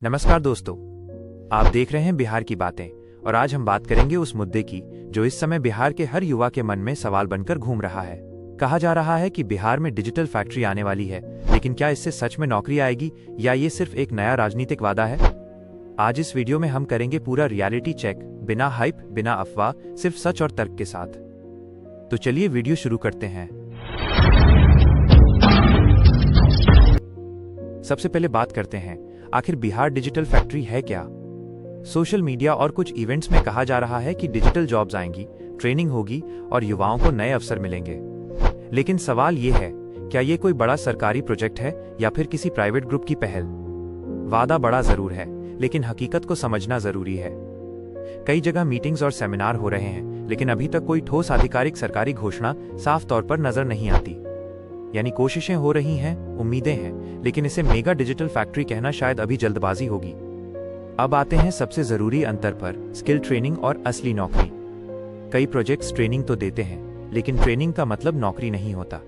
नमस्कार दोस्तों, आप देख रहे हैं बिहार की बातें। और आज हम बात करेंगे उस मुद्दे की जो इस समय बिहार के हर युवा के मन में सवाल बनकर घूम रहा है। कहा जा रहा है कि बिहार में डिजिटल फैक्ट्री आने वाली है, लेकिन क्या इससे सच में नौकरी आएगी या ये सिर्फ एक नया राजनीतिक वादा है? आज इस वीडियो में हम करेंगे पूरा रियलिटी चेक, बिना हाइप, बिना अफवाह, सिर्फ सच और तर्क के साथ। तो चलिए वीडियो शुरू करते हैं। सबसे पहले बात करते हैं, आखिर बिहार डिजिटल फैक्ट्री है क्या? सोशल मीडिया और कुछ इवेंट्स में कहा जा रहा है कि डिजिटल जॉब्स आएंगी, ट्रेनिंग होगी और युवाओं को नए अवसर मिलेंगे। लेकिन सवाल ये है, क्या ये कोई बड़ा सरकारी प्रोजेक्ट है या फिर किसी प्राइवेट ग्रुप की पहल? वादा बड़ा जरूर है, लेकिन हकीकत को समझना जरूरी है। कई जगह मीटिंग्स और सेमिनार हो रहे हैं, लेकिन अभी तक कोई ठोस आधिकारिक सरकारी घोषणा साफ तौर पर नजर नहीं आती। यानी कोशिशें हो रही हैं, उम्मीदें हैं, लेकिन इसे मेगा डिजिटल फैक्ट्री कहना शायद अभी जल्दबाजी होगी। अब आते हैं सबसे जरूरी अंतर पर, स्किल ट्रेनिंग और असली नौकरी। कई प्रोजेक्ट्स ट्रेनिंग तो देते हैं, लेकिन ट्रेनिंग का मतलब नौकरी नहीं होता।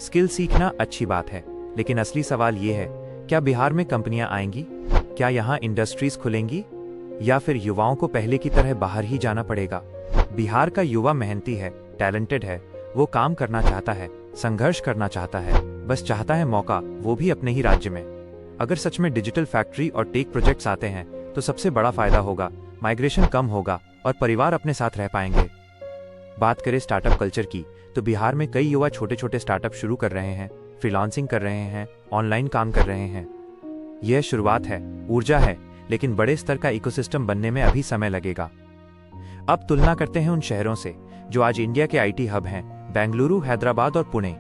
स्किल सीखना अच्छी बात है, लेकिन असली सवाल ये है, क्या बिहार में कंपनियां आएंगी? क्या यहाँ इंडस्ट्रीज खुलेंगी? या फिर युवाओं को पहले की तरह बाहर ही जाना पड़ेगा? बिहार का युवा मेहनती है, टैलेंटेड है, वो काम करना चाहता है, संघर्ष करना चाहता है, बस चाहता है मौका, वो भी अपने ही राज्य में। अगर सच में डिजिटल फैक्ट्री और टेक प्रोजेक्ट्स आते हैं तो सबसे बड़ा फायदा होगा, माइग्रेशन कम होगा और परिवार अपने साथ रह पाएंगे। बात करें स्टार्टअप कल्चर की, तो बिहार में कई युवा छोटे छोटे स्टार्टअप शुरू कर रहे हैं, फ्रीलांसिंग कर रहे हैं, ऑनलाइन काम कर रहे हैं। यह शुरुआत है, ऊर्जा है, लेकिन बड़े स्तर का इकोसिस्टम बनने में अभी समय लगेगा। अब तुलना करते हैं उन शहरों से जो आज इंडिया के आईटी हब हैं, बेंगलुरु, हैदराबाद और पुणे।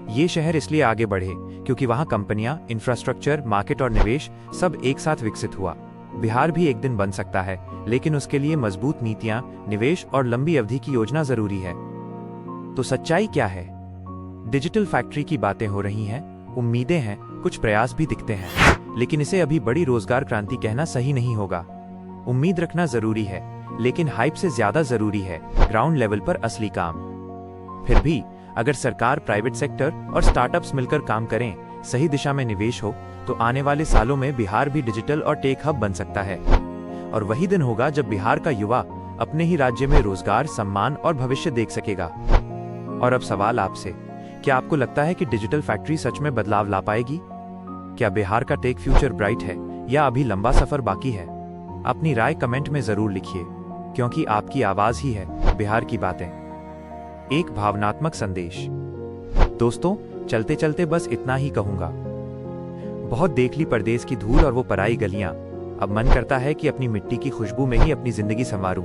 ये शहर इसलिए आगे बढ़े क्योंकि वहां कंपनियां, इंफ्रास्ट्रक्चर, मार्केट और निवेश सब एक साथ विकसित हुआ। बिहार भी एक दिन बन सकता है, लेकिन उसके लिए मजबूत नीतियां, निवेश और लंबी अवधि की योजना जरूरी है। तो सच्चाई क्या है? डिजिटल फैक्ट्री की बातें हो रही हैं, उम्मीदें हैं, कुछ प्रयास भी दिखते हैं, लेकिन इसे अभी बड़ी रोजगार क्रांति कहना सही नहीं होगा। उम्मीद रखना जरूरी है, लेकिन हाइप से ज्यादा जरूरी है ग्राउंड लेवल पर असली काम। फिर भी अगर सरकार, प्राइवेट सेक्टर और स्टार्टअप्स मिलकर काम करें, सही दिशा में निवेश हो, तो आने वाले सालों में बिहार भी डिजिटल और टेक हब बन सकता है। और वही दिन होगा जब बिहार का युवा अपने ही राज्य में रोजगार, सम्मान और भविष्य देख सकेगा। और अब सवाल आपसे, क्या आपको लगता है कि डिजिटल फैक्ट्री सच में बदलाव ला पाएगी? क्या बिहार का टेक फ्यूचर ब्राइट है या अभी लंबा सफर बाकी है? अपनी राय कमेंट में जरूर लिखिए, क्योंकि आपकी आवाज ही है बिहार की बातें। एक भावनात्मक संदेश। दोस्तों, चलते चलते बस इतना ही कहूंगा। बहुत देख ली परदेश की धूल और वो पराई गलियां, अब मन करता है कि अपनी मिट्टी की खुशबू में ही अपनी जिंदगी संवारूं।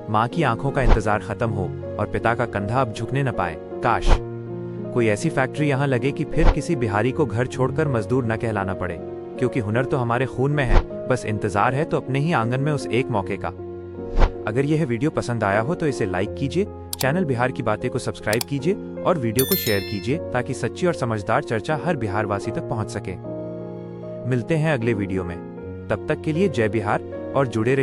माँ की आंखों का इंतजार खत्म हो और पिता का कंधा अब झुकने न पाए। काश कोई ऐसी फैक्ट्री यहाँ लगे कि फिर किसी बिहारी को घर छोड़कर मजदूर न कहलाना पड़े, क्योंकि हुनर तो हमारे खून में है, बस इंतजार है तो अपने ही आंगन में उस एक मौके का। अगर यह वीडियो पसंद आया हो तो इसे लाइक कीजिए, चैनल बिहार की बातें को सब्सक्राइब कीजिए और वीडियो को शेयर कीजिए, ताकि सच्ची और समझदार चर्चा हर बिहारवासी तक पहुंच सके। मिलते हैं अगले वीडियो में, तब तक के लिए जय बिहार और जुड़े रहिए।